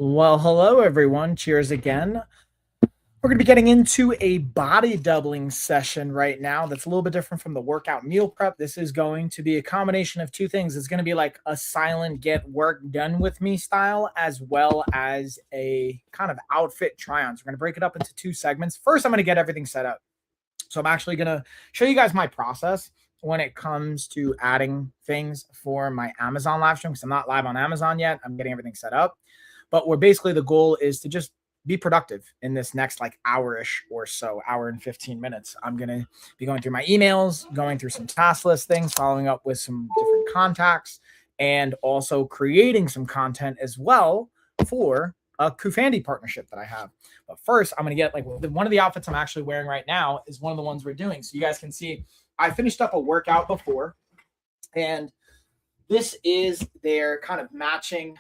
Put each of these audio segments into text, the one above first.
Well, hello everyone. Cheers again. We're going to be getting into a body doubling session right now that's a little bit different from the workout meal prep. This is going to be a combination of two things. It's going to be like a silent get work done with me style, as well as a kind of outfit try-ons. We're going to break it up into two segments. First, I'm going to get everything set up. So I'm actually going to show you guys my process when it comes to adding things for my Amazon live stream, because I'm not live on Amazon yet. I'm getting everything set up. But where basically the goal is to just be productive in this next like hour-ish or so, hour and 15 minutes. I'm going to be going through my emails, going through some task list things, following up with some different contacts, and also creating some content as well for a COOFANDY partnership that I have. But first, I'm going to get like one of the outfits I'm actually wearing right now is one of the ones we're doing. So you guys can see I finished up a workout before, and this is their kind of matching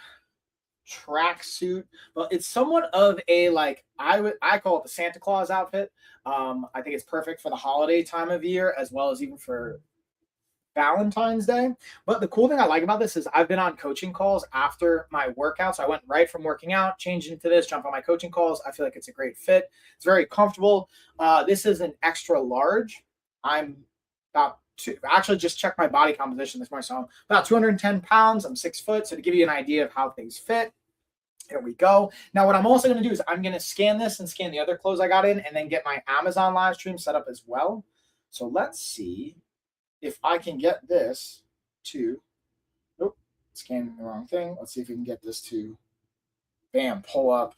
tracksuit, but it's somewhat of a like I call it the Santa Claus outfit. I think it's perfect for the holiday time of year as well as even for Valentine's Day. But the cool thing I like about this is I've been on coaching calls after my workouts. I went right from working out, changed into this, jump on my coaching calls. I feel like it's a great fit. It's very comfortable. This is an extra large. I'm about actually just checked my body composition this morning. So I'm about 210 pounds. I'm 6 foot. So to give you an idea of how things fit, here we go. Now, what I'm also going to do is I'm going to scan this and scan the other clothes I got in and then get my Amazon live stream set up as well. So let's see if I can get this to, oh, scanning the wrong thing. Let's see if we can get this to, bam, pull up.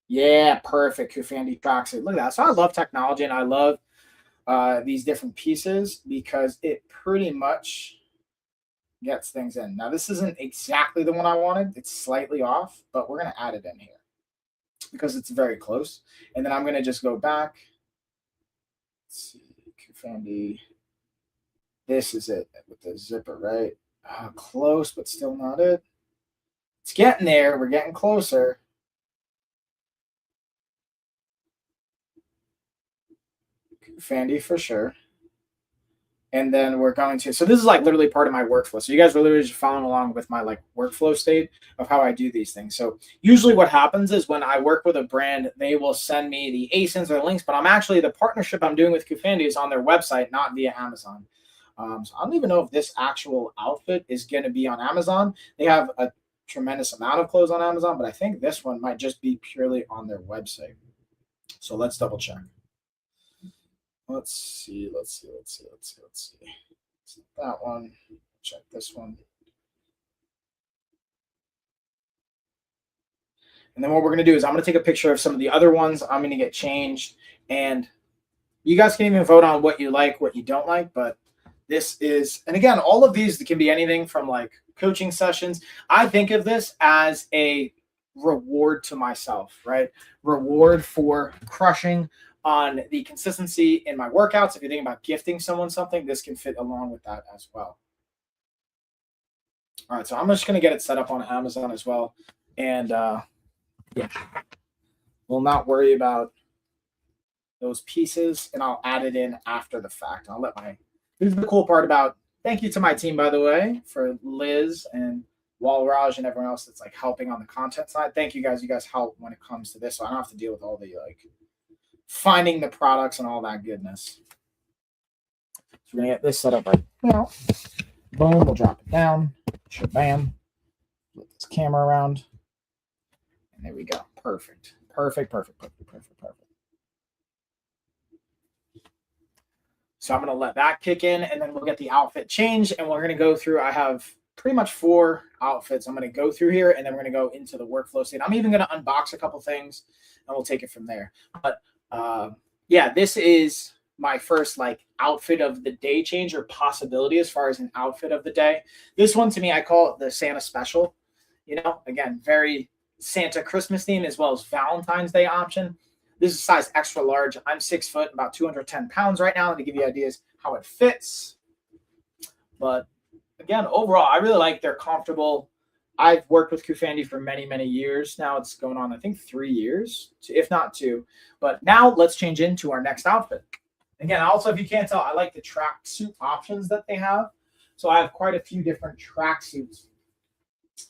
Yeah, perfect. COOFANDY tracksuit. Look at that. So I love technology and I love these different pieces because it pretty much gets things in. Now, this isn't exactly the one I wanted. It's slightly off, but we're going to add it in here because it's very close. And then I'm going to just go back. Let's see, COOFANDY. This is it with the zipper, right? Close, but still not it. It's getting there. We're getting closer. COOFANDY for sure. And then we're going to, so this is like literally part of my workflow. So you guys are literally just following along with my like workflow state of how I do these things. So usually what happens is when I work with a brand, they will send me the ASINs or the links, but I'm actually, the partnership I'm doing with COOFANDY is on their website, not via Amazon. So I don't even know if this actual outfit is going to be on Amazon. They have a tremendous amount of clothes on Amazon, but I think this one might just be purely on their website. So let's double check. Let's see. It's not that one. Check this one. And then what we're going to do is I'm going to take a picture of some of the other ones I'm going to get changed. And you guys can even vote on what you like, what you don't like. But this is, and again, all of these can be anything from like coaching sessions. I think of this as a reward to myself, right? Reward for crushing on the consistency in my workouts. If you're thinking about gifting someone something, this can fit along with that as well. All right, so I'm just going to get it set up on Amazon as well. And yeah, we'll not worry about those pieces, and I'll add it in after the fact. I'll let this is the cool part about, thank you to my team, by the way, for Liz and Walraj and everyone else that's like helping on the content side. Thank you guys. You guys help when it comes to this, so I don't have to deal with all the like finding the products and all that goodness. So we're gonna get this set up right now. Boom, we'll drop it down. Shabam. Flip this camera around. And there we go. Perfect. So I'm gonna let that kick in and then we'll get the outfit change and we're gonna go through. I have pretty much 4 outfits I'm gonna go through here and then we're gonna go into the workflow state. I'm even gonna unbox a couple things and we'll take it from there. But yeah, this is my first like outfit of the day change or possibility as far as an outfit of the day. This one to me, I call it the Santa special. You know, again, very Santa Christmas theme as well as Valentine's Day option. This is size extra large. I'm 6 foot, about 210 pounds right now to give you ideas how it fits. But again, overall, I really like they're comfortable. I've worked with COOFANDY for many, many years. Now it's going on, I think, 3 years, if not 2. But now let's change into our next outfit. Again, also, if you can't tell, I like the tracksuit options that they have. So I have quite a few different tracksuits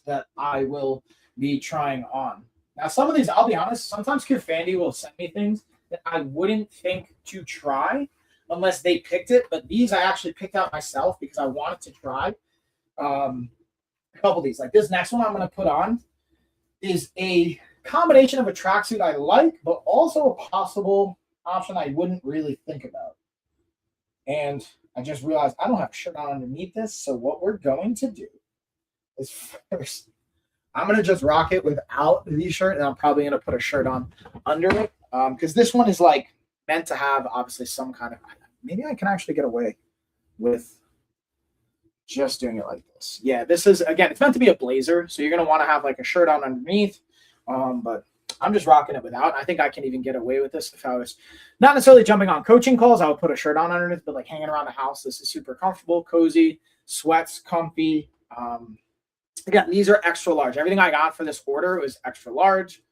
that I will be trying on. Now, some of these, I'll be honest, sometimes COOFANDY will send me things that I wouldn't think to try unless they picked it. But these I actually picked out myself because I wanted to try a couple of these. Like this next one I'm going to put on is a combination of a tracksuit I like, but also a possible option I wouldn't really think about. And I just realized I don't have a shirt on underneath this. So what we're going to do is first, I'm going to just rock it without the shirt, and I'm probably going to put a shirt on under it because this one is like meant to have obviously some kind of, maybe I can actually get away with just doing it like this. Yeah, this is, again, it's meant to be a blazer, so you're going to want to have like a shirt on underneath, but I'm just rocking it without. I think I can even get away with this if I was not necessarily jumping on coaching calls. I would put a shirt on underneath, but like hanging around the house, this is super comfortable, cozy, sweats, comfy. Again, these are extra large. Everything I got for this order was extra large.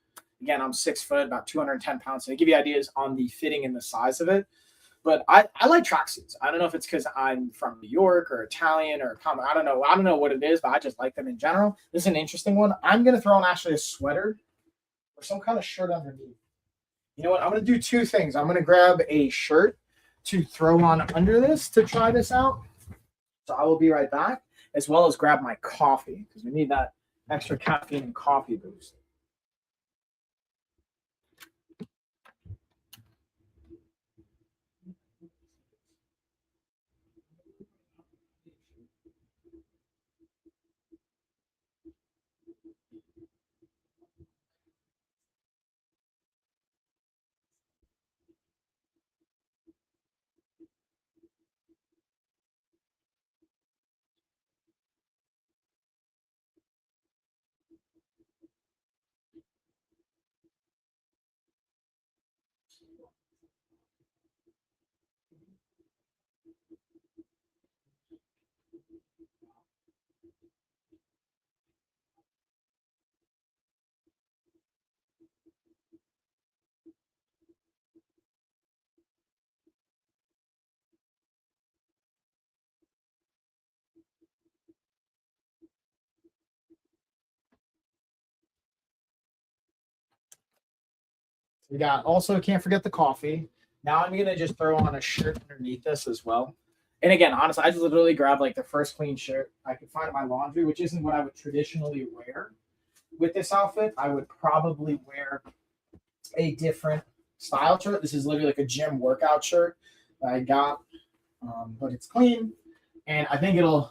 Again, I'm 6 foot, about 210 pounds. So they give you ideas on the fitting and the size of it. But I like tracksuits. I don't know if it's because I'm from New York or Italian or I don't know. I don't know what it is, but I just like them in general. This is an interesting one. I'm going to throw on actually a sweater or some kind of shirt underneath. You know what? I'm going to do two things. I'm going to grab a shirt to throw on under this to try this out. So I will be right back, as well as grab my coffee because we need that extra caffeine and coffee boost. We got also can't forget the coffee. Now I'm gonna just throw on a shirt underneath this as well. And again, honestly, I just literally grabbed like the first clean shirt I could find in my laundry, which isn't what I would traditionally wear with this outfit. I would probably wear a different style shirt. This is literally like a gym workout shirt that I got, but it's clean, and I think it'll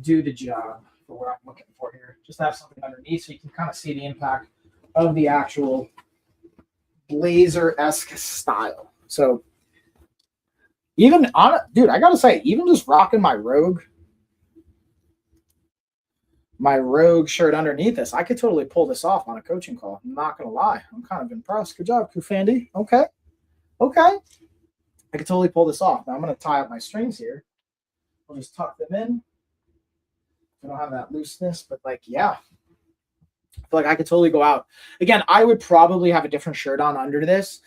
do the job for what I'm looking for here. Just have something underneath so you can kind of see the impact of the actual blazer-esque style. So even on, dude, I gotta say, even just rocking my Rogue shirt underneath this, I could totally pull this off on a coaching call. I'm not gonna lie. I'm kind of impressed. Good job, COOFANDY. Okay. I could totally pull this off. Now I'm gonna tie up my strings here. I'll just tuck them in. I don't have that looseness, but like, yeah. I feel like I could totally go out. Again, I would probably have a different shirt on under this,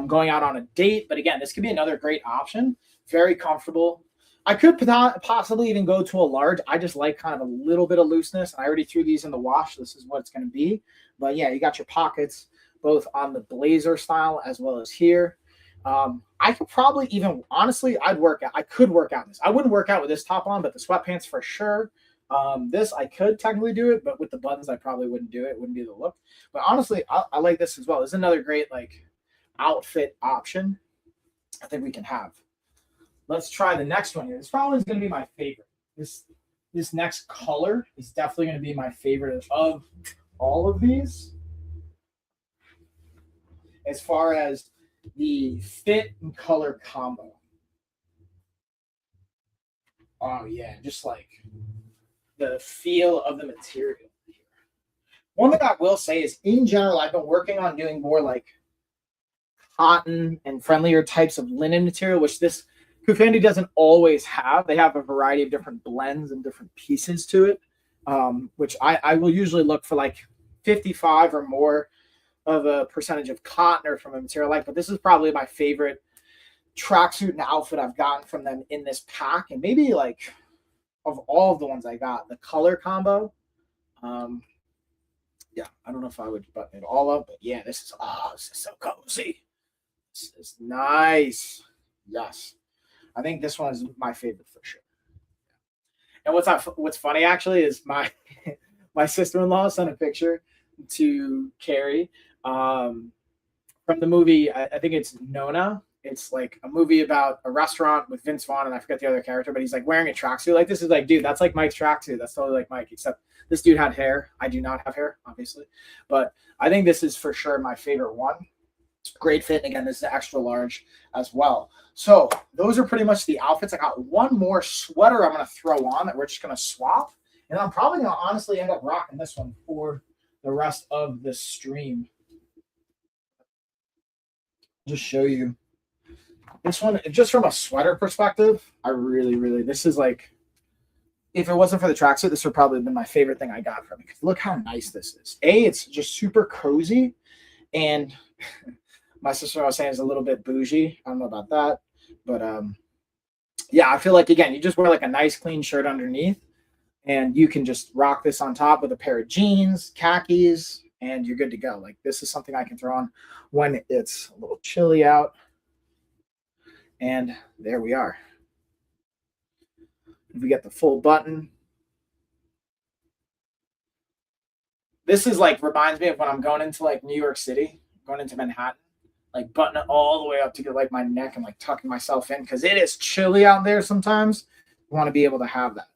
going out on a date. But again, this could be another great option. Very comfortable. I could possibly even go to a large. I just like kind of a little bit of looseness. I already threw these in the wash. This is what it's going to be. But yeah, you got your pockets both on the blazer style as well as here. I could probably even, honestly, I could work out in this. I wouldn't work out with this top on, but the sweatpants for sure. This I could technically do it, but with the buttons, I probably wouldn't do it. Wouldn't be the look. But honestly, I like this as well. This is another great like outfit option I think we can have. Let's try the next one here. This probably is going to be my favorite. This next color is definitely going to be my favorite of all of these. As far as the fit and color combo. Oh yeah, just like the feel of the material. One thing I will say is, in general, I've been working on doing more like cotton and friendlier types of linen material, which this COOFANDY doesn't always have. They have a variety of different blends and different pieces to it, which I will usually look for like 55 or more of a percentage of cotton or from a material like. But this is probably my favorite tracksuit and outfit I've gotten from them in this pack, and maybe like of all of the ones I got, the color combo Yeah, I don't know if I would button it all up, but yeah, this is so cozy. This is nice. Yes, I think this one is my favorite for sure. And what's funny actually is my my sister-in-law sent a picture to Carrie um, from the movie. I think it's Nona. It's like a movie about a restaurant with Vince Vaughn, and I forget the other character, but he's like wearing a tracksuit. Like this is like, dude, that's like Mike's tracksuit. That's totally like Mike, except this dude had hair. I do not have hair, obviously, but I think this is for sure my favorite one. Great fit. And again, this is extra large as well. So those are pretty much the outfits. I got one more sweater I'm going to throw on that we're just going to swap. And I'm probably going to honestly end up rocking this one for the rest of the stream. Just show you. This one, just from a sweater perspective, I really, this is like, if it wasn't for the tracksuit, this would probably have been my favorite thing I got from it. Because look how nice this is. It's just super cozy. And my sister was saying it's a little bit bougie. I don't know about that. But yeah, I feel like, again, you just wear like a nice clean shirt underneath. And you can just rock this on top with a pair of jeans, khakis, and you're good to go. Like this is something I can throw on when it's a little chilly out. And there we are. We get the full button. This is like, reminds me of when I'm going into like New York City, going into Manhattan, like button it all the way up to get like my neck and like tucking myself in because it is chilly out there sometimes. You want to be able to have that.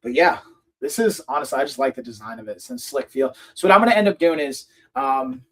But yeah, this is honestly, I just like the design of it. It's a slick feel. So what I'm going to end up doing is I'm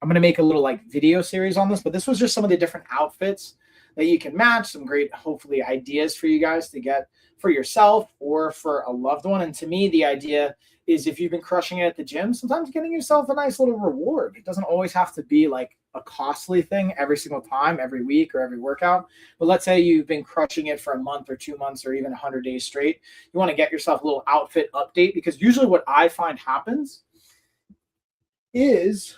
going to make a little like video series on this, but this was just some of the different outfits that you can match, some great, hopefully, ideas for you guys to get for yourself or for a loved one. And to me, the idea is if you've been crushing it at the gym, sometimes getting yourself a nice little reward. It doesn't always have to be like a costly thing every single time, every week or every workout. But let's say you've been crushing it for a month or 2 months or even 100 days straight. You want to get yourself a little outfit update because usually what I find happens is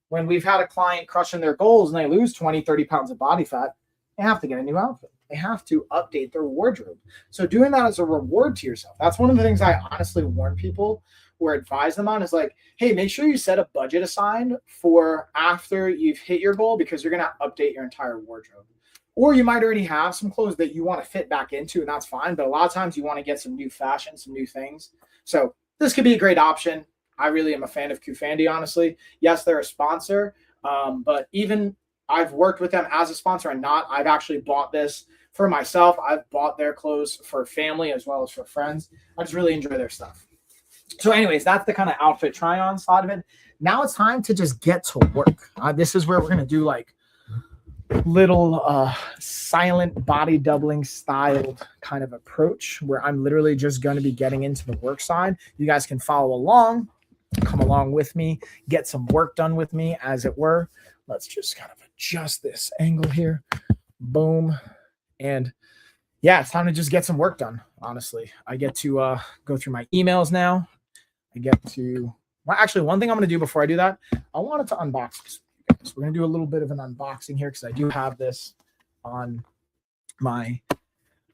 when we've had a client crushing their goals and they lose 20, 30 pounds of body fat, they have to get a new outfit. They have to update their wardrobe. So doing that as a reward to yourself, that's one of the things I honestly warn people or advise them on is like, hey, make sure you set a budget aside for after you've hit your goal because you're going to update your entire wardrobe. Or you might already have some clothes that you want to fit back into, and that's fine. But a lot of times you want to get some new fashion, some new things. So this could be a great option. I really am a fan of COOFANDY, honestly. Yes, they're a sponsor, but even I've worked with them as a sponsor and not. I've actually bought this for myself. I've bought their clothes for family as well as for friends. I just really enjoy their stuff. So anyways, that's the kind of outfit try-on side of it. Now it's time to just get to work. This is where we're going to do like little silent body doubling styled kind of approach where I'm literally just going to be getting into the work side. You guys can follow along. Come along with me, get some work done with me, as it were. Let's just kind of adjust this angle here. Boom. And yeah, it's time to just get some work done, honestly. I get to go through my emails now. I get to, well, actually, one thing I'm going to do before I do that, I wanted to unbox this. So we're going to do a little bit of an unboxing here because I do have this on my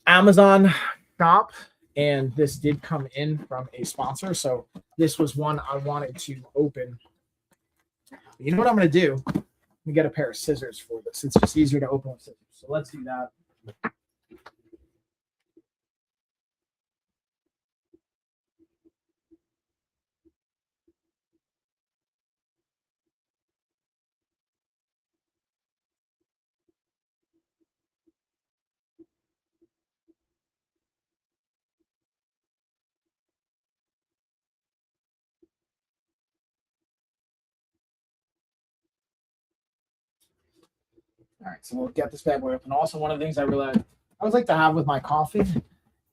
Amazon shop. And this did come in from a sponsor. So this was one I wanted to open. You know what I'm going to do? Let me get a pair of scissors for this. It's just easier to open with scissors. So let's do that. All right, so we'll get this bad boy open. Also, one of the things I realized I would like to have with my coffee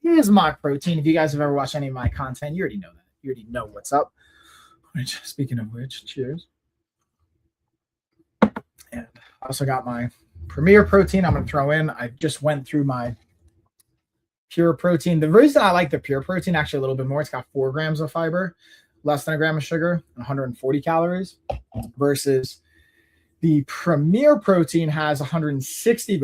is my protein. If you guys have ever watched any of my content, you already know that. You already know what's up. Which, speaking of which, cheers. And I also got my Premier protein I'm going to throw in. I just went through my Pure protein. The reason I like the Pure protein actually a little bit more, it's got 4 grams of fiber, less than a gram of sugar, and 140 calories, versus the Premier protein has 160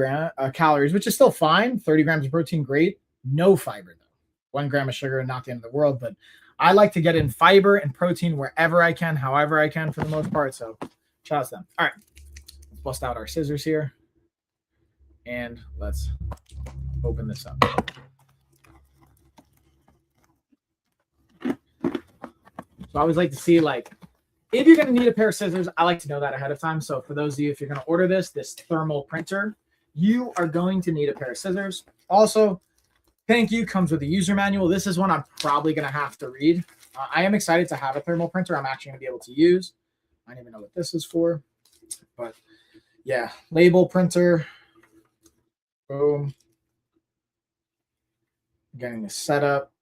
calories, which is still fine. 30 grams of protein, great. No fiber, though. 1 gram of sugar and not the end of the world, but I like to get in fiber and protein wherever I can, however I can for the most part. So shout out to them. All right, let's bust out our scissors here and let's open this up. So I always like to see, like, if you're going to need a pair of scissors, I like to know that ahead of time. So for those of you, if you're going to order this thermal printer, you are going to need a pair of scissors. Also, thank you comes with a user manual. This is one I'm probably going to have to read. I am excited to have a thermal printer I'm actually going to be able to use. I don't even know what this is for, but yeah, label printer. Boom. Getting this set up.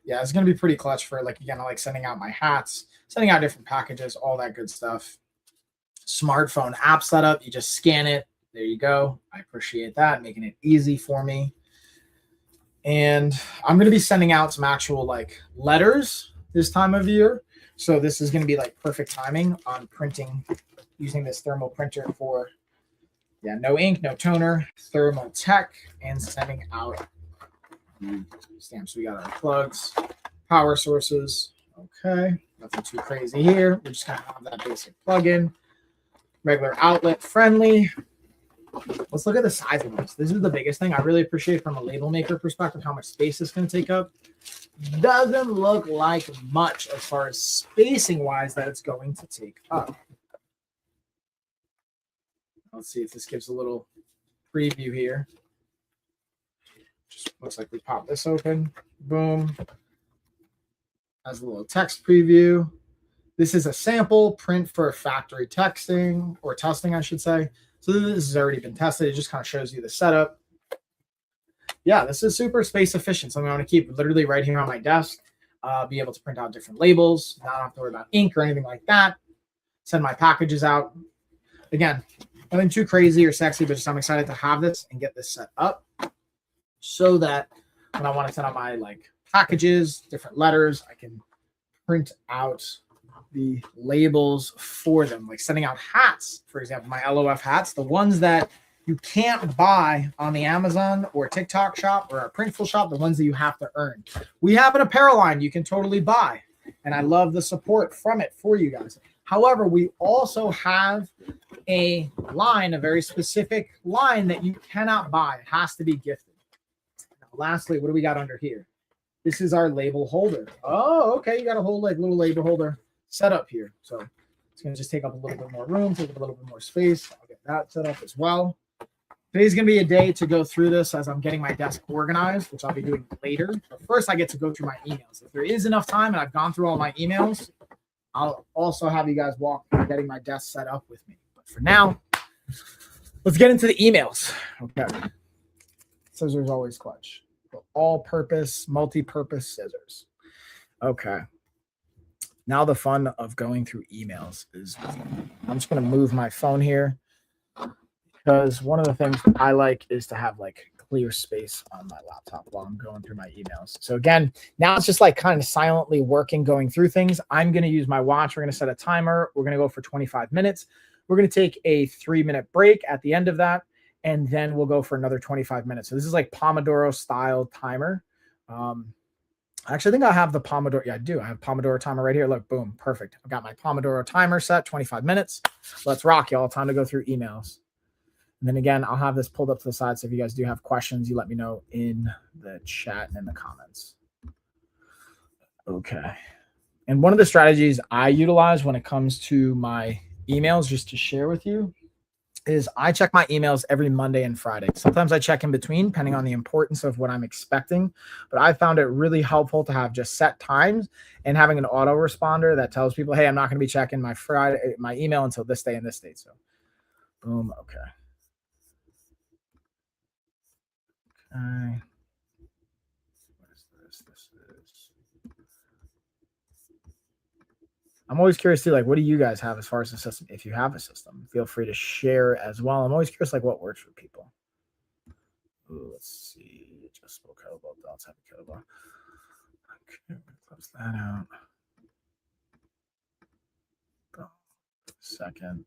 Yeah, it's going to be pretty clutch for, like, again, I like sending out my hats, sending out different packages, all that good stuff. Smartphone app setup. You just scan it. There you go. I appreciate that, making it easy for me. And I'm going to be sending out some actual, like, letters this time of year. So this is going to be like perfect timing on printing, using this thermal printer for, yeah, no ink, no toner, thermal tech, and sending out stamps. We got our plugs, power sources. Okay, nothing too crazy here. We're just going to have that basic plug-in, regular outlet friendly. Let's look at the size of this. This is the biggest thing. I really appreciate from a label maker perspective how much space it's going to take up. Doesn't look like much as far as spacing wise that it's going to take up. Let's see if this gives a little preview here. Just looks like we pop this open. Boom. Has a little text preview. This is a sample print for factory texting or testing, I should say. So this has already been tested. It just kind of shows you the setup. Yeah, this is super space efficient. Something I want to keep literally right here on my desk. Be able to print out different labels. Not have to worry about ink or anything like that. Send my packages out. Again, nothing too crazy or sexy, but just I'm excited to have this and get this set up so that when I want to send out my, like, packages, different letters, I can print out the labels for them, like sending out hats, for example, my LOF hats, the ones that you can't buy on the Amazon or TikTok shop or our Printful shop, the ones that you have to earn. We have an apparel line you can totally buy, and I love the support from it for you guys. However, we also have a line, a very specific line that you cannot buy. It has to be gifted. Now, lastly, what do we got under here? This is our label holder. Oh, okay. You got a whole, like, little label holder set up here. So it's going to just take up a little bit more room, take up a little bit more space. I'll get that set up as well. Today's going to be a day to go through this as I'm getting my desk organized, which I'll be doing later. But first, I get to go through my emails. If there is enough time and I've gone through all my emails, I'll also have you guys walk through getting my desk set up with me. But for now, let's get into the emails. Okay. Scissors always clutch. All-purpose, multi-purpose scissors. Okay. Now the fun of going through emails is, I'm just going to move my phone here because one of the things I like is to have, like, clear space on my laptop while I'm going through my emails. So again, now it's just like kind of silently working, going through things. I'm going to use my watch. We're going to set a timer. We're going to go for 25 minutes. We're going to take a 3-minute break at the end of that, and then we'll go for another 25 minutes. So this is like Pomodoro style timer. Actually, I think I have the Pomodoro. Yeah, I do. I have Pomodoro timer right here. Look, boom, perfect. I've got my Pomodoro timer set, 25 minutes. Let's rock, y'all. Time to go through emails. And then again, I'll have this pulled up to the side. So if you guys do have questions, you let me know in the chat and in the comments. Okay. And one of the strategies I utilize when it comes to my emails, just to share with you, is I check my emails every Monday and Friday. Sometimes I check in between, depending on the importance of what I'm expecting. But I found it really helpful to have just set times and having an autoresponder that tells people, hey, I'm not going to be checking my email until this day and this date. So, boom. Okay. Okay. What is this? This is. I'm always curious too, like, what do you guys have as far as a system? If you have a system, feel free to share as well. I'm always curious, like, what works for people. Ooh, let's see. Adjustable kettlebell belts, heavy kettlebell. Okay, close that out. Second.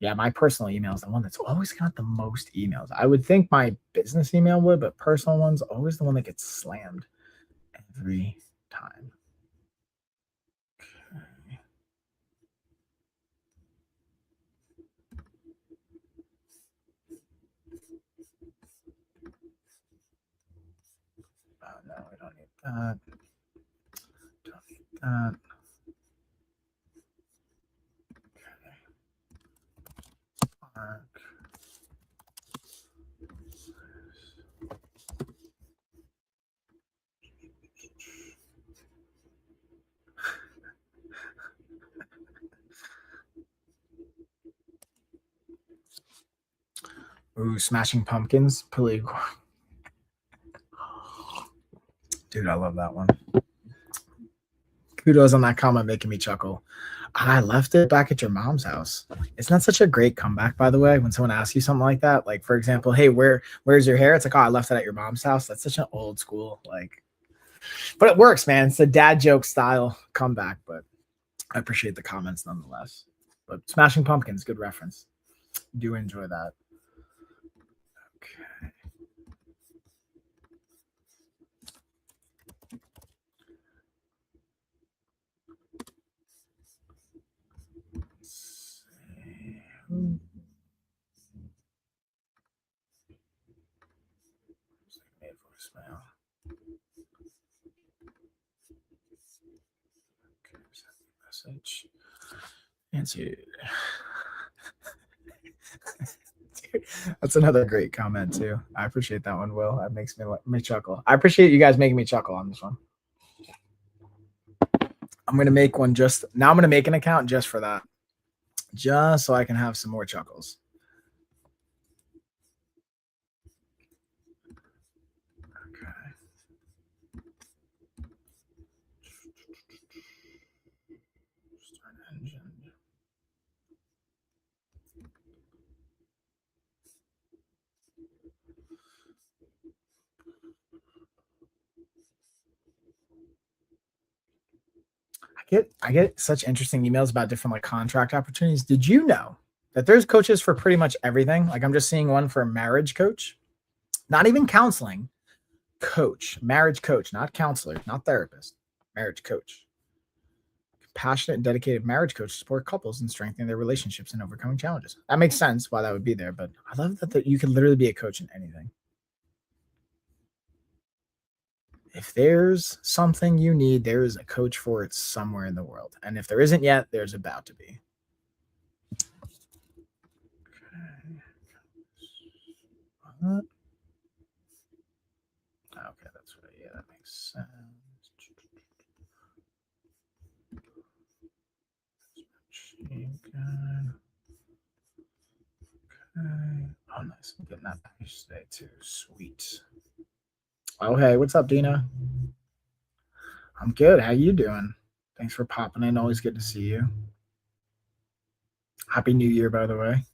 Yeah, my personal email is the one that's always got the most emails. I would think my business email would, but personal one's always the one that gets slammed every time. Okay. Oh, no, we don't need that. Don't need that. Mark. Ooh, Smashing Pumpkins. Dude, I love that one. Kudos on that comment making me chuckle. I left it back at your mom's house. Isn't that such a great comeback, by the way, when someone asks you something like that? Like, for example, hey, where's your hair? It's like, oh, I left it at your mom's house. That's such an old school, like, but it works, man. It's a dad joke style comeback, but I appreciate the comments nonetheless. But Smashing Pumpkins, good reference. Do enjoy that. Okay. Let's see. Voicemail. Okay, message. Answer. Dude, that's another great comment too. I appreciate that one, Will. That makes me chuckle. I appreciate you guys making me chuckle on this one. I'm gonna make one just now. I'm gonna make an account just for that, just so I can have some more chuckles. Okay. Start engine. I get such interesting emails about different like contract opportunities. Did you know that there's coaches for pretty much everything? Like I'm just seeing one for a marriage coach, not even counseling, coach, marriage coach, not counselor, not therapist, marriage coach. Passionate and dedicated marriage coach to support couples in strengthening their relationships and overcoming challenges. That makes sense why that would be there, but I love that you can literally be a coach in anything. If there's something you need, there is a coach for it somewhere in the world. And if there isn't yet, there's about to be. Okay. Okay, that's right. Yeah, that makes sense. Okay. Oh, nice. I'm getting that package today too. Sweet. Oh, hey, what's up, Dina? I'm good. How you doing? Thanks for popping in. Always good to see you. Happy New Year, by the way.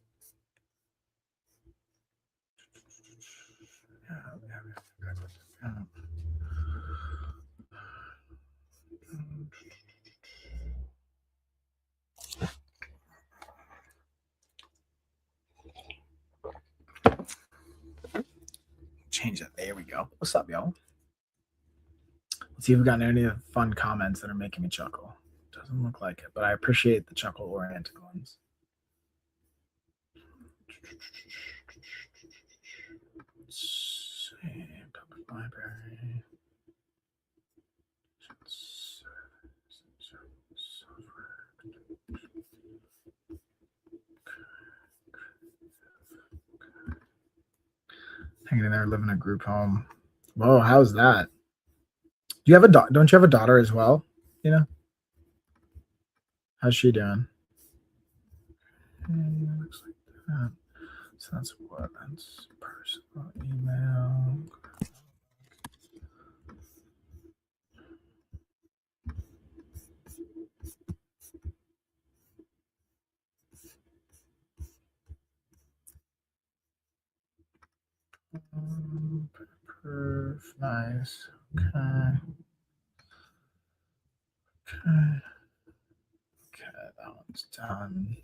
Change that. There we go. What's up, y'all? Let's see if we've gotten any fun comments that are making me chuckle. Doesn't look like it, but I appreciate the chuckle oriented ones. Let's see. Public library. Hanging in there, living a group home. Whoa, how's that? Do you have a don't you have a daughter as well? You know? How's she doing? Looks like that. So that's what? That's personal email. Perf, nice. Okay. Okay. Okay, that one's done.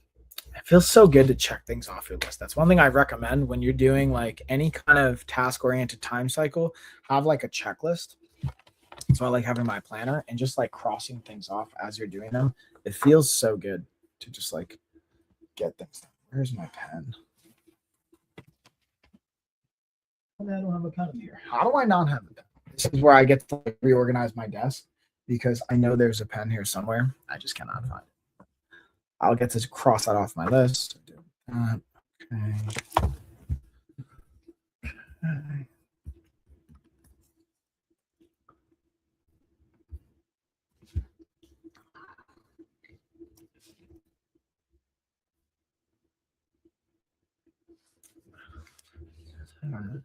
It feels so good to check things off your list. That's one thing I recommend when you're doing like any kind of task oriented time cycle. Have like a checklist. So I like having my planner and just like crossing things off as you're doing them. It feels so good to just like get things done. Where's my pen? I don't have a pen here. How do I not have a pen? This is where I get to like reorganize my desk because I know there's a pen here somewhere. I just cannot find it. I'll get to cross that off my list. Okay. Okay.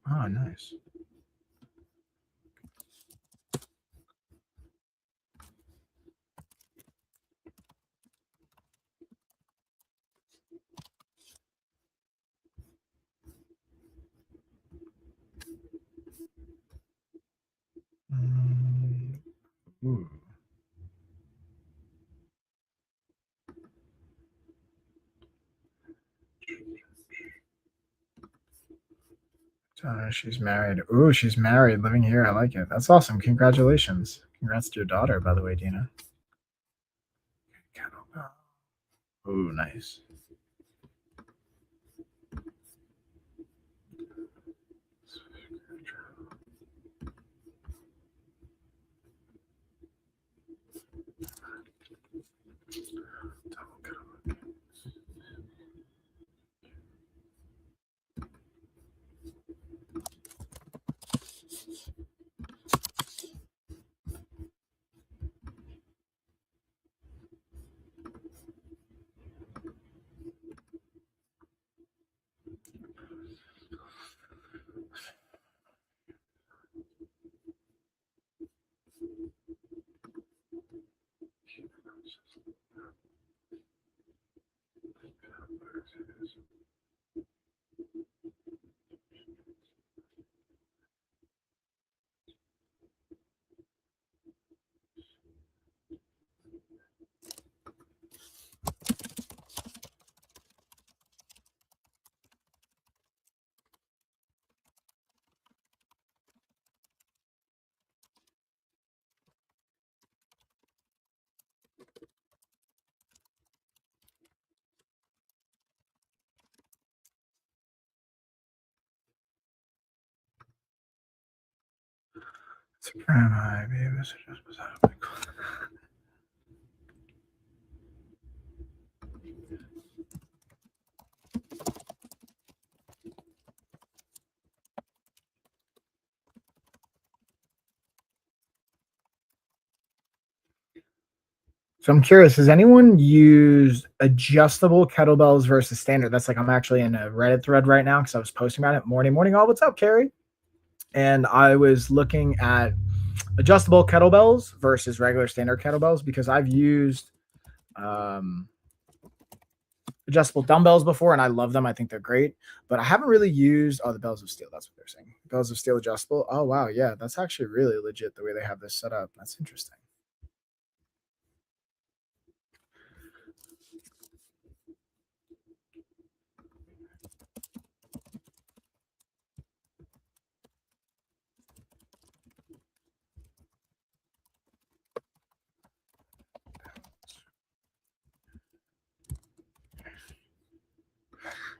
Oh, nice. Ooh. She's married. Ooh, she's married, living here. I like it. That's awesome. Congratulations. Congrats to your daughter, by the way, Dina. Ooh, nice. So I'm curious, has anyone used adjustable kettlebells versus standard? That's like I'm actually in a Reddit thread right now because I was posting about it. Morning, all. What's up, Carrie? And I was looking at adjustable kettlebells versus regular standard kettlebells because I've used um, adjustable dumbbells before and I love them. I think they're great, but I haven't really used the bells of steel. That's what they're saying. Bells of steel adjustable. Oh wow, yeah, that's actually really legit the way they have this set up. That's interesting.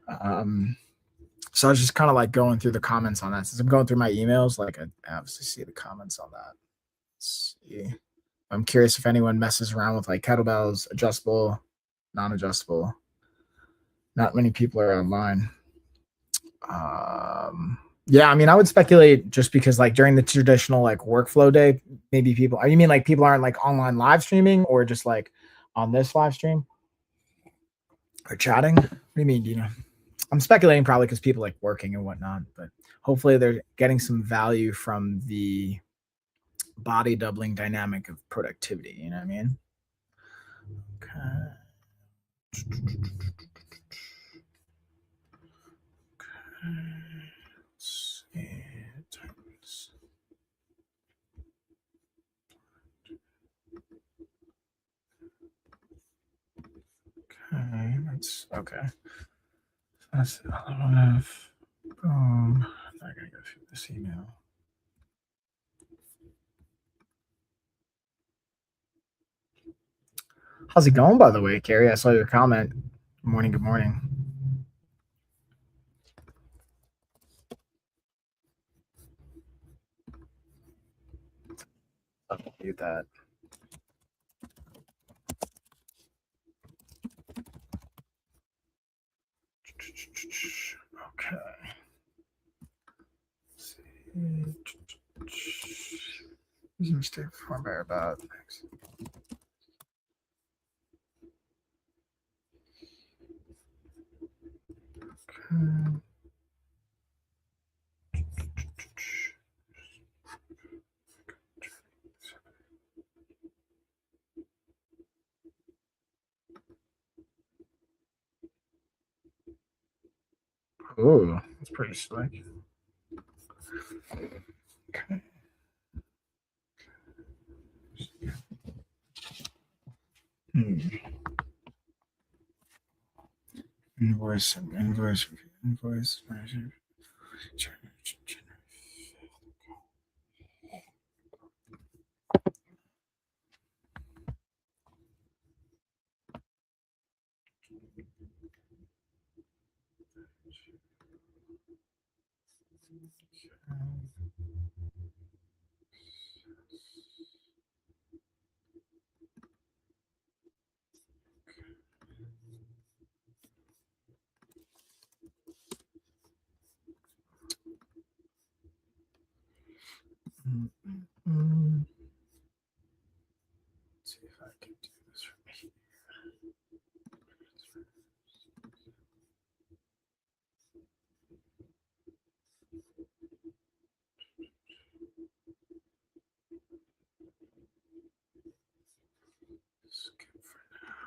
Um, so I was just kind of like going through the comments on that. Since I'm going through my emails, like I obviously see the comments on that. Let's see. I'm curious if anyone messes around with like kettlebells, adjustable, non-adjustable. Not many people are online. Yeah, I mean, I would speculate just because like during the traditional like workflow day, maybe people. You mean like people aren't like online live streaming or just like on this live stream or chatting? What do you mean? Do you know? I'm speculating probably because people like working and whatnot, but hopefully they're getting some value from the body doubling dynamic of productivity. You know what I mean? Okay. Let's see. Okay, that's okay. That's LOF. Boom. I gotta go through this email. How's it going, by the way, Carrie? I saw your comment. Good morning. Good morning. I'll mute that. Okay. Let's see. Easy mistake performed by about. Thanks. Okay. Oh, that's pretty slick. Okay. Hmm. Invoice. Let's see if I can do this from here. Skip for now.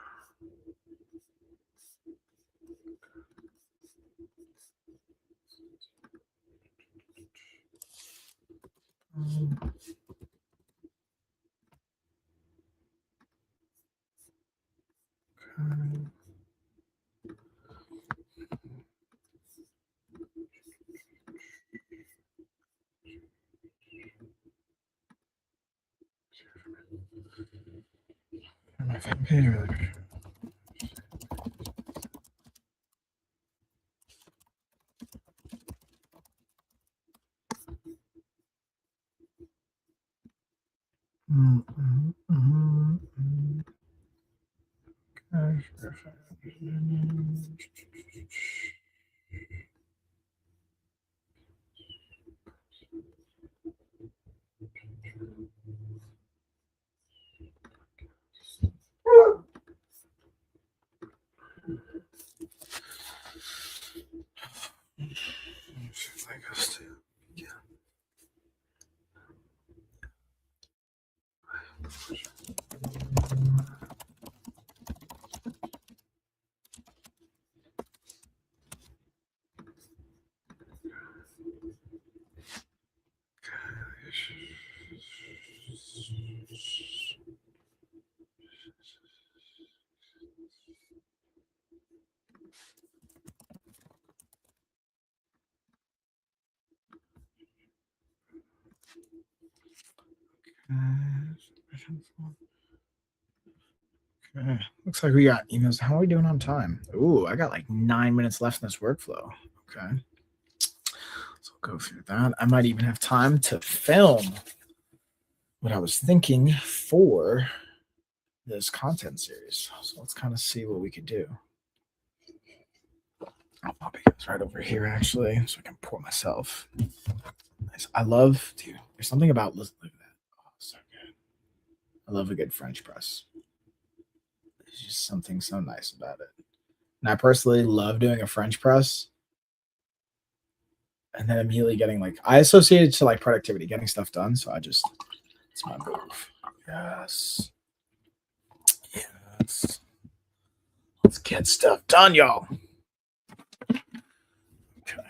Okay. My computer. Looks like we got emails. How are we doing on time? Ooh, I got like 9 minutes left in this workflow. Okay. So we'll go through that. I might even have time to film what I was thinking for this content series. So let's kind of see what we could do. I'll pop you guys right over here actually, so I can pour myself. Nice. I love, dude. There's something about look at that. Oh, so good. I love a good French press. There's just something so nice about it. And I personally love doing a French press and then immediately getting like I associate it to like productivity, getting stuff done. So it's my move. Yes. Yes. Let's get stuff done, y'all. Okay.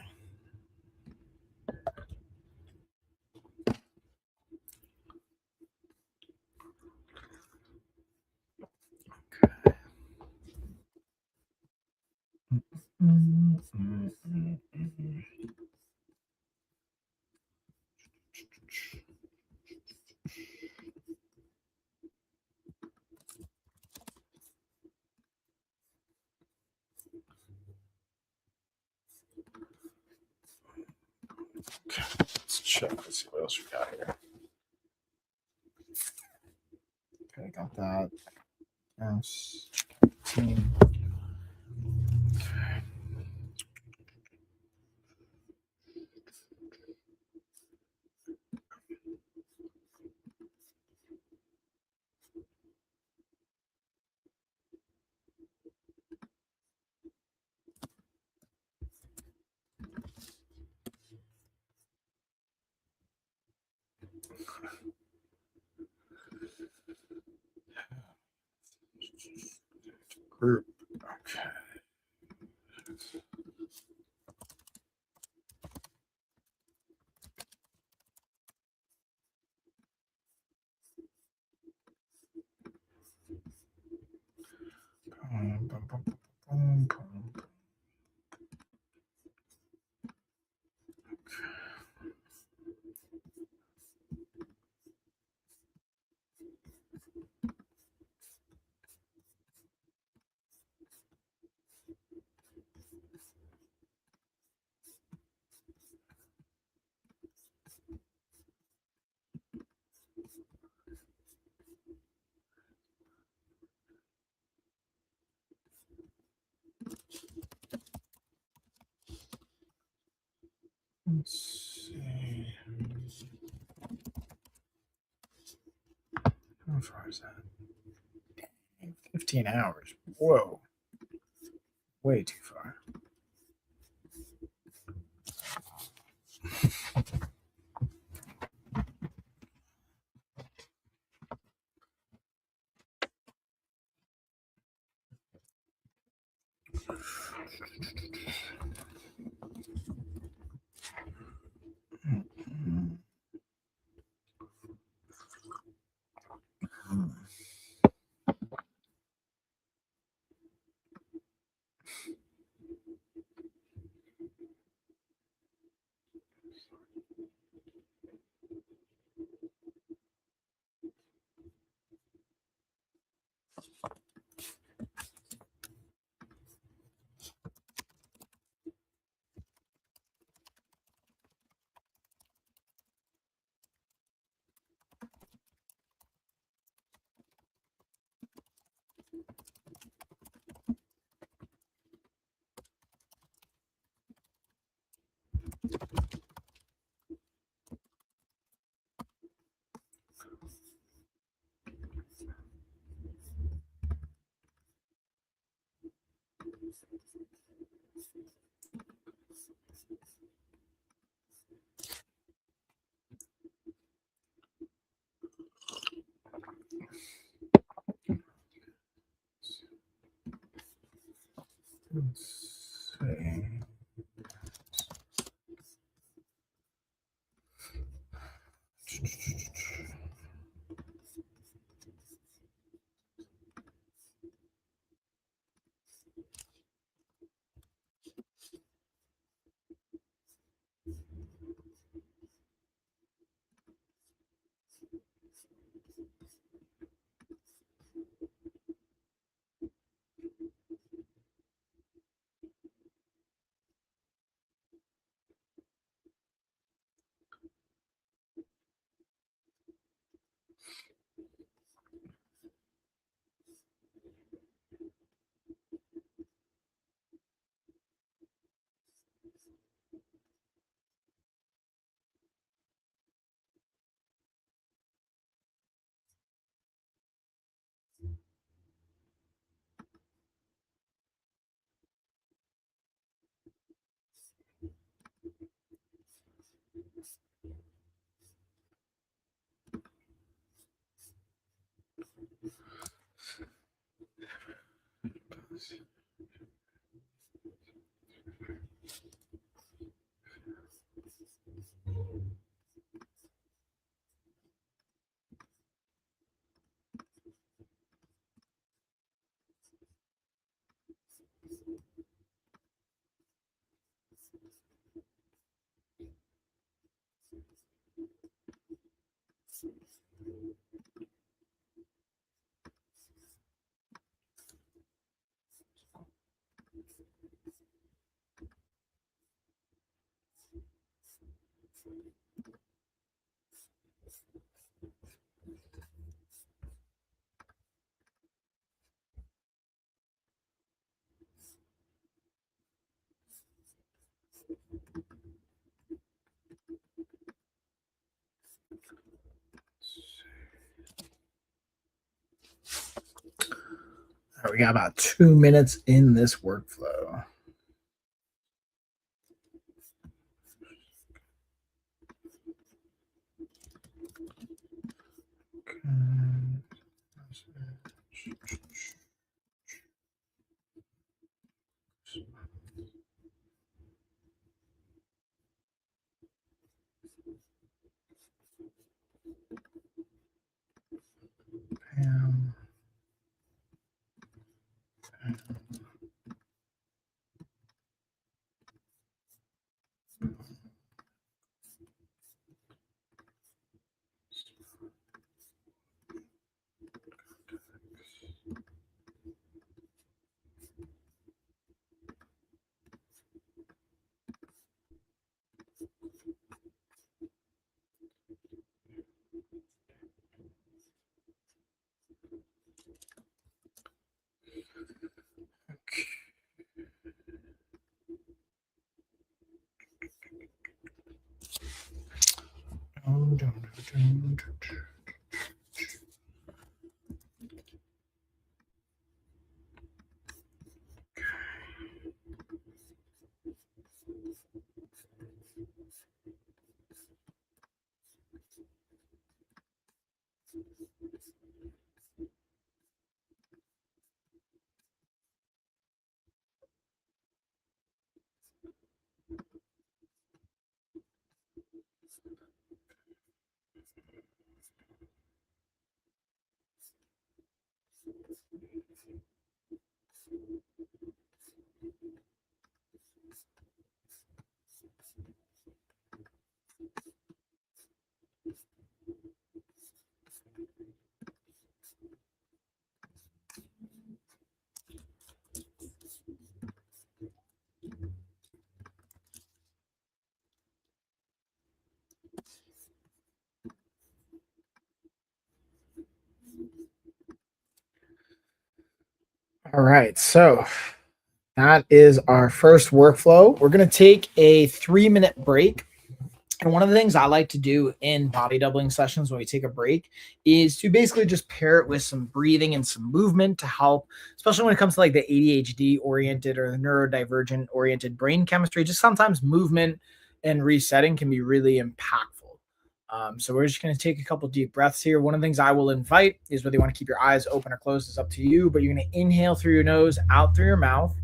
Okay, let's check. Let's see what else we got here. Okay, got that. Yes. Team. Okay. Group. Okay. 15 hours. Whoa. Way too far. Let's see. right, we got about 2 minutes in this workflow. Pam. All right, so that is our first workflow. We're going to take a 3-minute break. And one of the things I like to do in body doubling sessions when we take a break is to basically just pair it with some breathing and some movement to help, especially when it comes to like the ADHD oriented or the neurodivergent oriented brain chemistry. Just sometimes movement and resetting can be really impactful. So we're just going to take a couple deep breaths here. One of the things I will invite is whether you want to keep your eyes open or closed is up to you, but you're going to inhale through your nose, out through your mouth.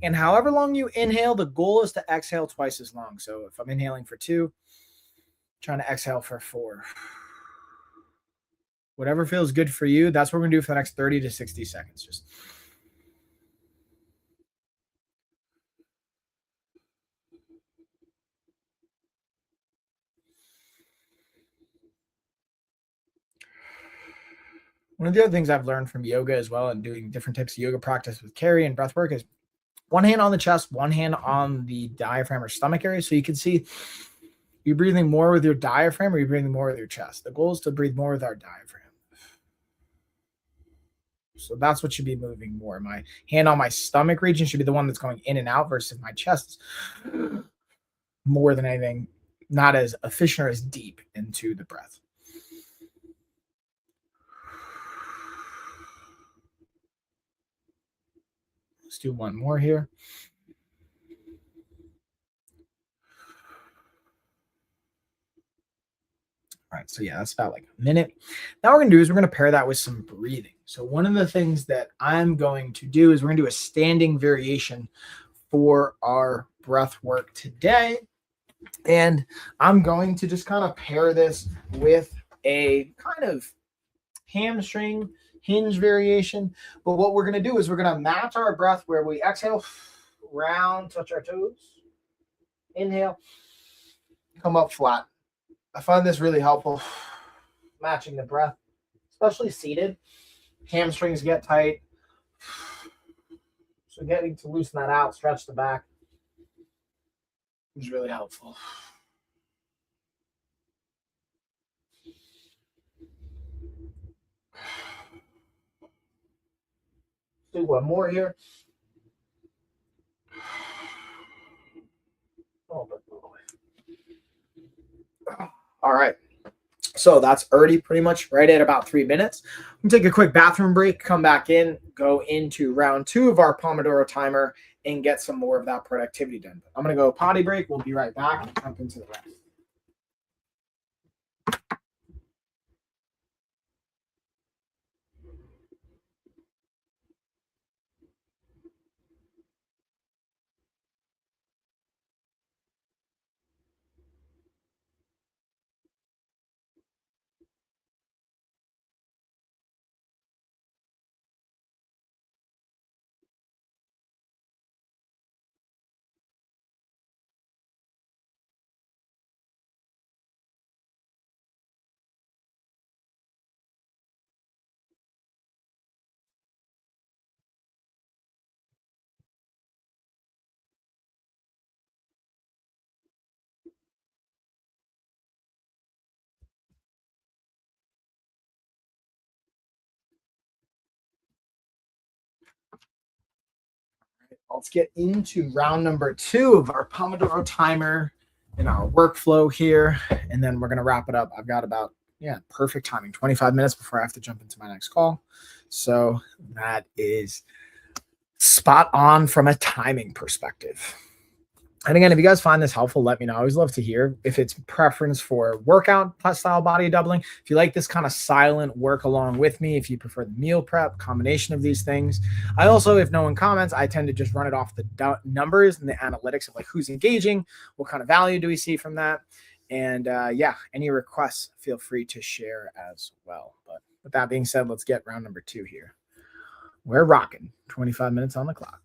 And however long you inhale, the goal is to exhale twice as long. So if I'm inhaling for 2, trying to exhale for 4. Whatever feels good for you, that's what we're going to do for the next 30 to 60 seconds. Just one of the other things I've learned from yoga as well and doing different types of yoga practice with Carrie and breath work is one hand on the chest, one hand on the diaphragm or stomach area. So you can see you're breathing more with your diaphragm or you're breathing more with your chest. The goal is to breathe more with our diaphragm. So that's what should be moving more. My hand on my stomach region should be the one that's going in and out versus my chest more than anything, not as efficient or as deep into the breath. Let's do one more here. All right, so yeah, that's about like a minute. Now what we're gonna do is we're gonna pair that with some breathing. So one of the things that I'm going to do is we're gonna do a standing variation for our breath work today. And I'm going to just kind of pair this with a kind of hamstring hinge variation. But what we're going to do is we're going to match our breath where we exhale, round, touch our toes, inhale, come up flat. I find this really helpful, matching the breath, especially seated. Hamstrings get tight. So getting to loosen that out, stretch the back is really helpful. Do one more here. All right. So that's already pretty much right at about 3 minutes. Take a quick bathroom break, come back in, go into round 2 of our Pomodoro timer, and get some more of that productivity done. I'm going to go potty break. We'll be right back and jump into the rest. Let's get into round number 2 of our Pomodoro timer and our workflow here, and then we're going to wrap it up. I've got about, perfect timing, 25 minutes before I have to jump into my next call. So that is spot on from a timing perspective. And again, if you guys find this helpful, let me know. I always love to hear if it's preference for workout style body doubling. If you like this kind of silent work along with me, if you prefer the meal prep combination of these things. I also, if no one comments, I tend to just run it off the numbers and the analytics of like who's engaging, what kind of value do we see from that. And any requests, feel free to share as well. But with that being said, let's get round number 2 here. We're rocking 25 minutes on the clock.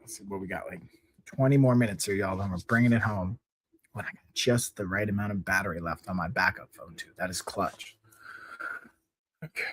Let's see what we got. Like 20 more minutes here, y'all. Then we're bringing it home. When I got just the right amount of battery left on my backup phone, too. That is clutch. Okay.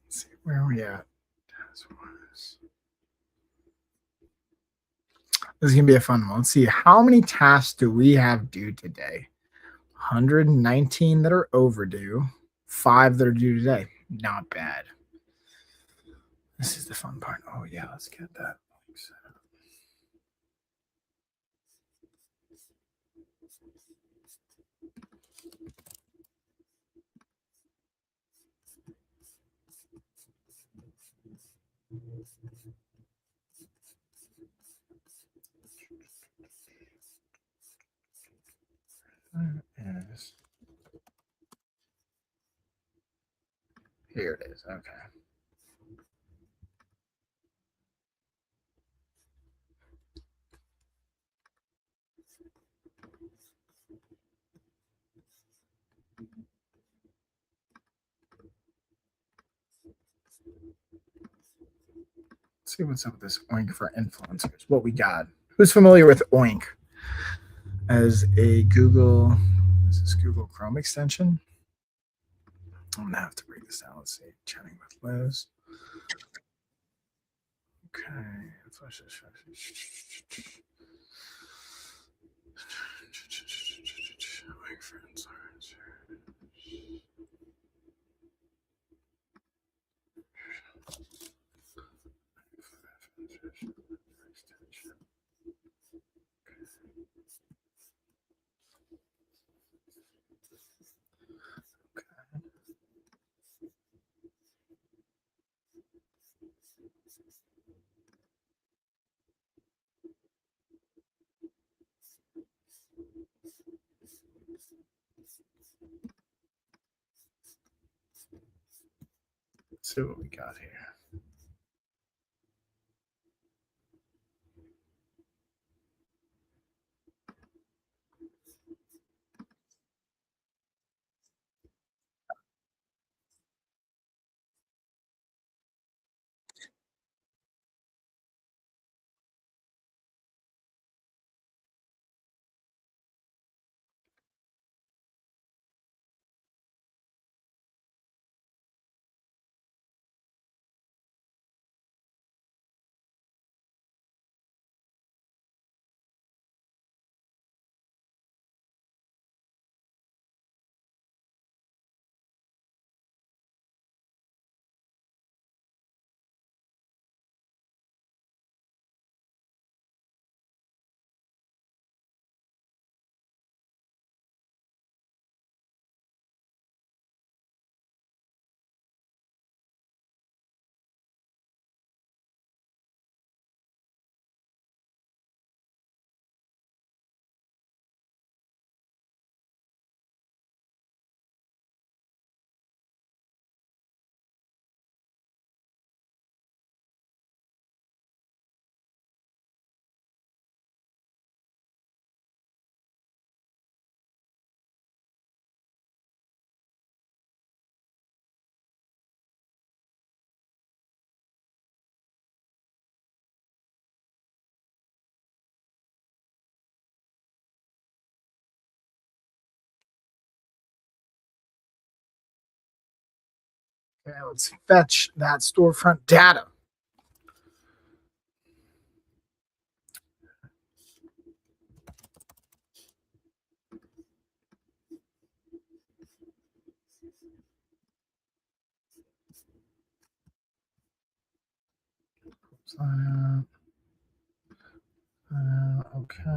Let's see where are we at. This is gonna be a fun one. Let's see how many tasks do we have due today. 119 that are overdue, 5 that are due today. Not bad. This is the fun part. Oh yeah, let's get that. Here it is. Okay. Let's see what's up with this Oink for influencers. What we got. Who's familiar with Oink as a Google? Is this Google Chrome extension? I'm gonna have to break this down. Let's see. Chatting with Liz. Okay. Let's see what we got here. Okay, let's fetch that storefront data. Okay.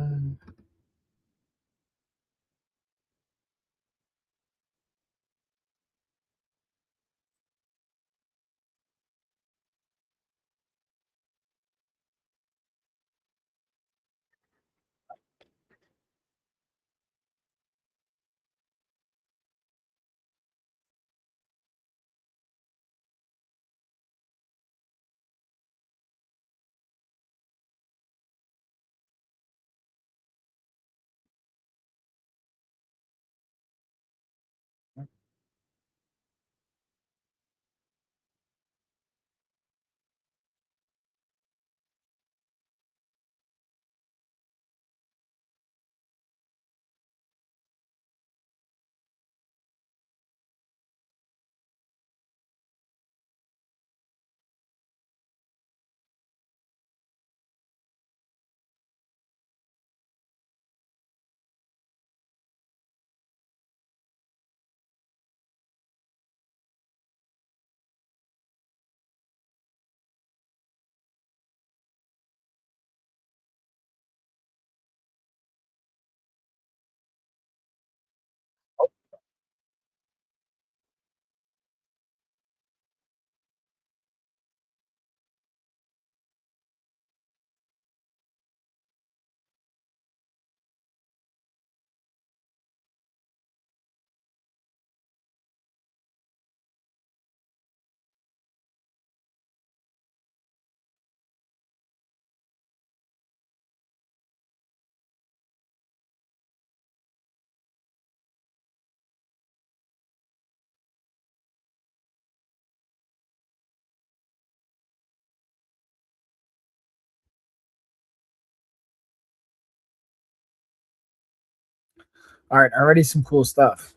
All right, already some cool stuff.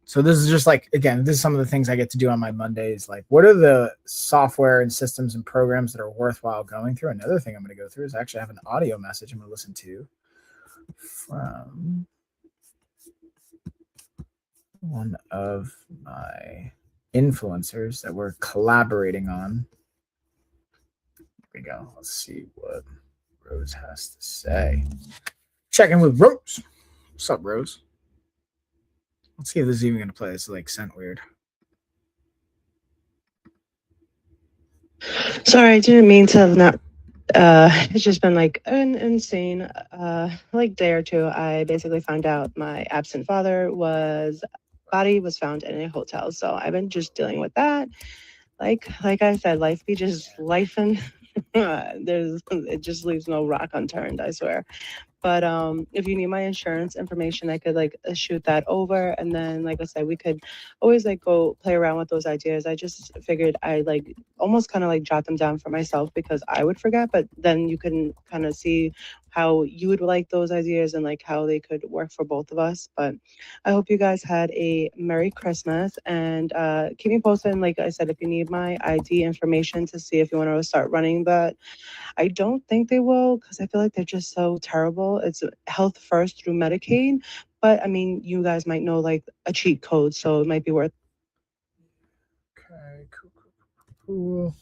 So this is just like, again, this is some of the things I get to do on my Mondays. Like, what are the software and systems and programs that are worthwhile going through? Another thing I'm going to go through is actually have an audio message I'm going to listen to from one of my influencers that we're collaborating on. Here we go. Let's see what Rose has to say. Checking with Rose. What's up, Rose? Let's see if this is even going to play. It's like sent weird. Sorry, I didn't mean to not. It's just been like an insane, like day or two. I basically found out my absent father was body was found in a hotel. So I've been just dealing with that. Like I said, life be just life, and there's it just leaves no rock unturned. I swear. But if you need my insurance information, I could like shoot that over, and then like I said, we could always like go play around with those ideas. I just figured I like almost kind of like jot them down for myself because I would forget, but then you can kind of see how you would like those ideas and like how they could work for both of us. But I hope you guys had a Merry Christmas and keep me posted. And like I said, if you need my ID information to see if you want to start running that, I don't think they will because I feel like they're just so terrible. It's health first through Medicaid, but I mean, you guys might know like a cheat code, so it might be worth. Okay, cool.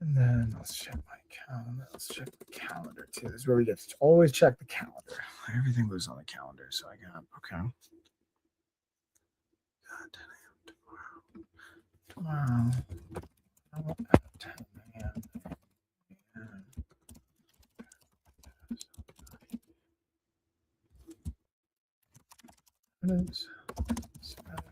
And then let's check my calendar. Let's check the calendar too. This is where we get to always check the calendar. Everything goes on the calendar. So I got, okay. Tomorrow at 10 a.m. It is Saturday.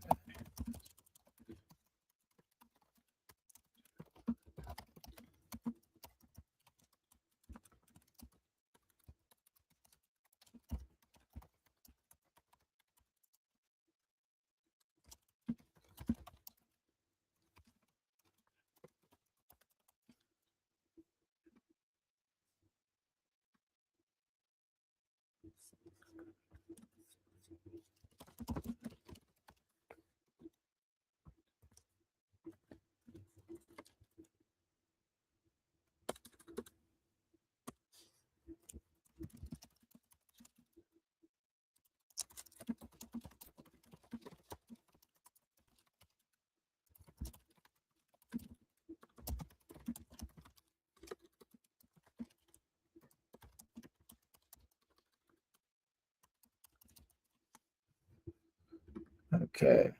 Okay.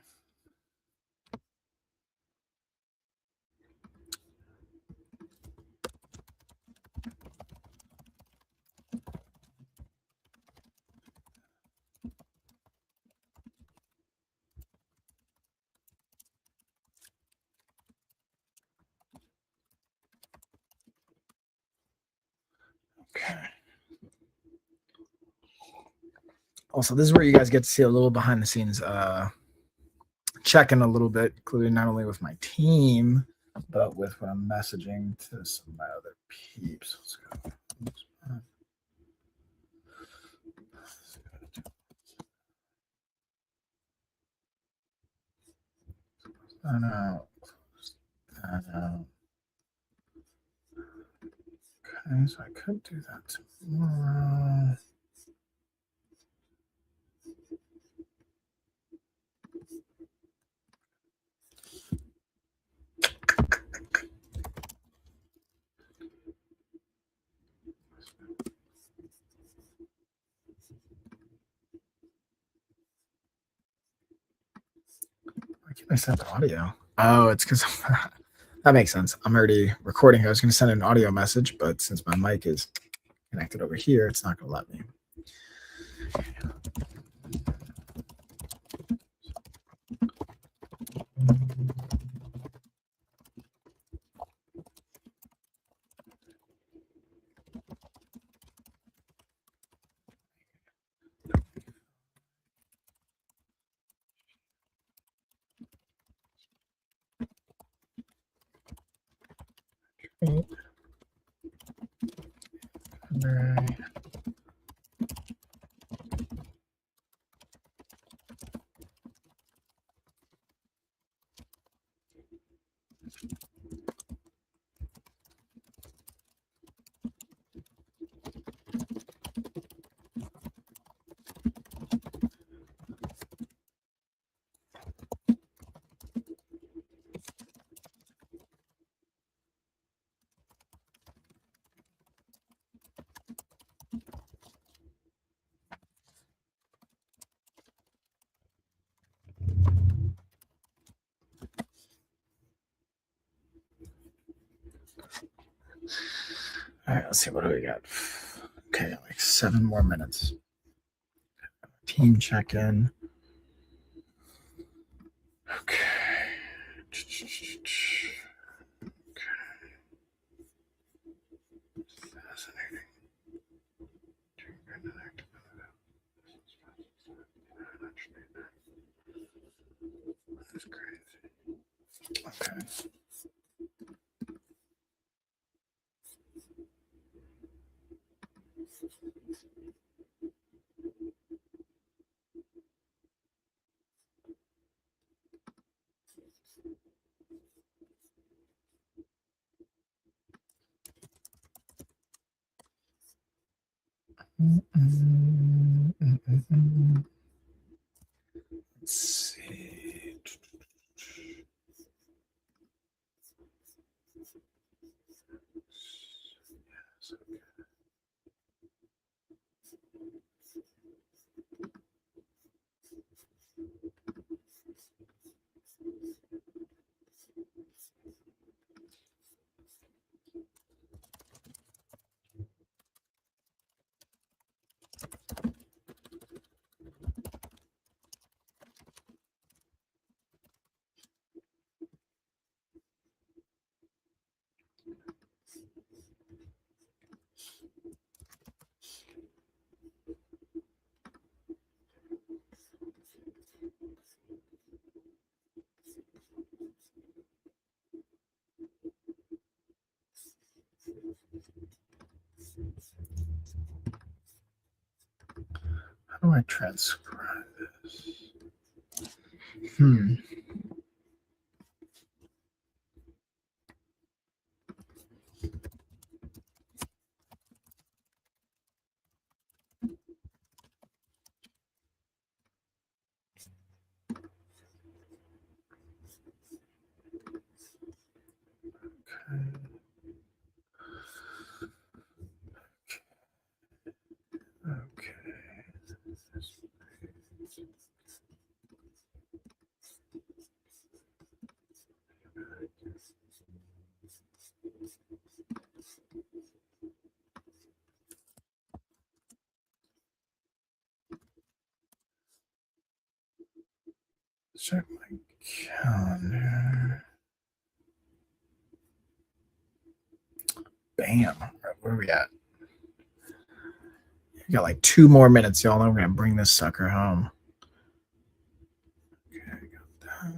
Okay. Also, this is where you guys get to see a little behind the scenes checking a little bit, including not only with my team, but with what I'm messaging to some of my other peeps. Let's go. Oops. I know. Okay, so I could do that tomorrow. Why can't I send audio? Oh, it's because that makes sense. I'm already recording. I was going to send an audio message, but since my mic is connected over here, it's not going to let me. Right. All right, let's see. What do we got? Okay, like 7 more minutes. Team check in. Okay. Fascinating. That's crazy. Okay. Let's see. How do I transcribe this? Okay. Check my calendar. Bam. All right, where are we at? We got like 2 more minutes, y'all. Then we're gonna bring this sucker home. Okay, I got that.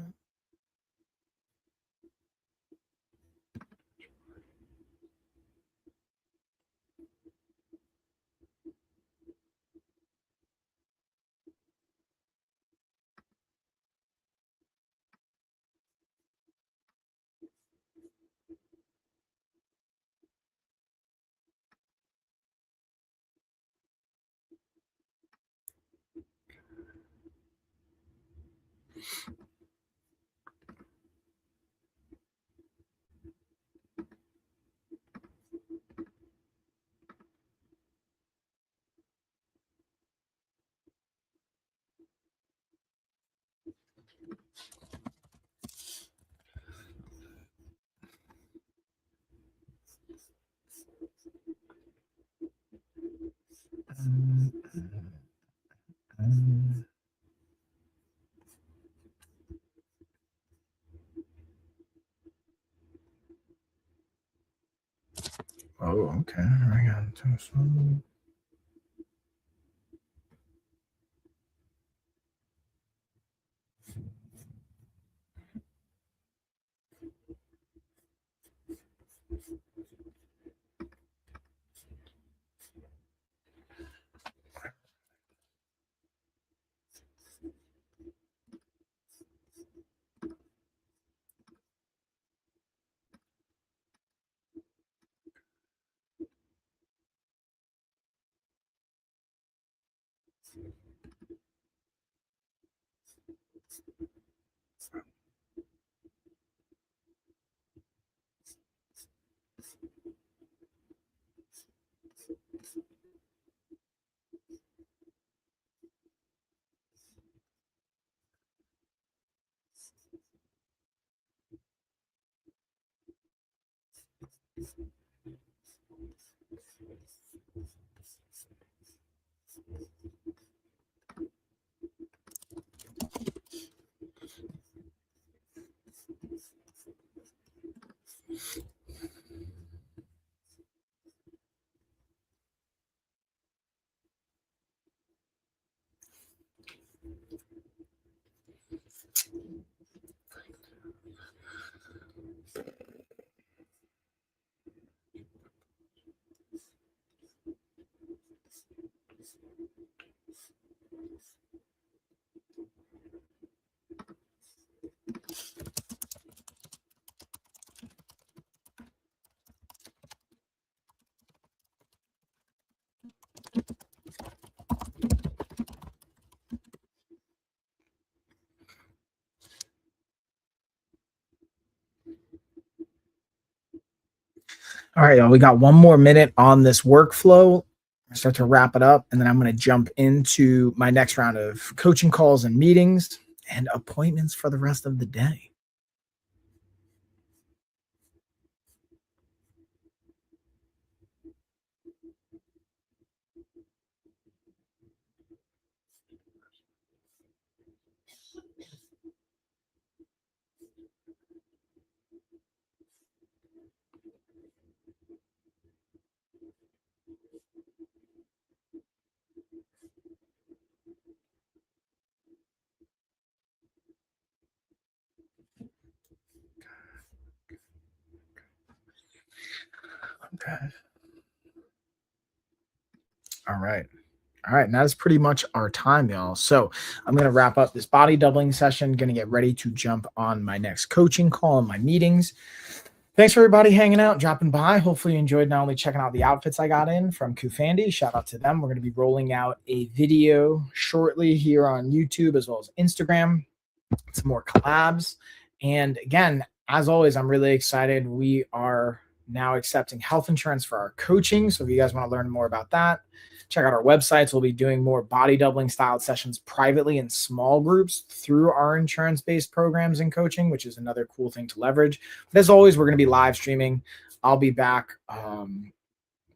Oh, okay. I got it. All right, y'all. We got 1 more minute on this workflow. I start to wrap it up, and then I'm going to jump into my next round of coaching calls and meetings and appointments for the rest of the day. Okay. All right. All right. And that is pretty much our time, y'all. So I'm going to wrap up this body doubling session. Going to get ready to jump on my next coaching call and my meetings. Thanks for everybody hanging out, dropping by. Hopefully you enjoyed not only checking out the outfits I got in from COOFANDY. Shout out to them. We're going to be rolling out a video shortly here on YouTube as well as Instagram. Some more collabs. And again, as always, I'm really excited. We are now accepting health insurance for our coaching. So if you guys want to learn more about that, check out our websites. We'll be doing more body doubling style sessions privately in small groups through our insurance-based programs and coaching, which is another cool thing to leverage. But as always, we're going to be live streaming. I'll be back.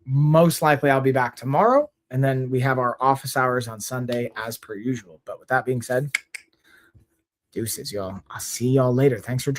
Most likely I'll be back tomorrow. And then we have our office hours on Sunday as per usual. But with that being said, Deuces, y'all. I'll see y'all later. Thanks for dropping.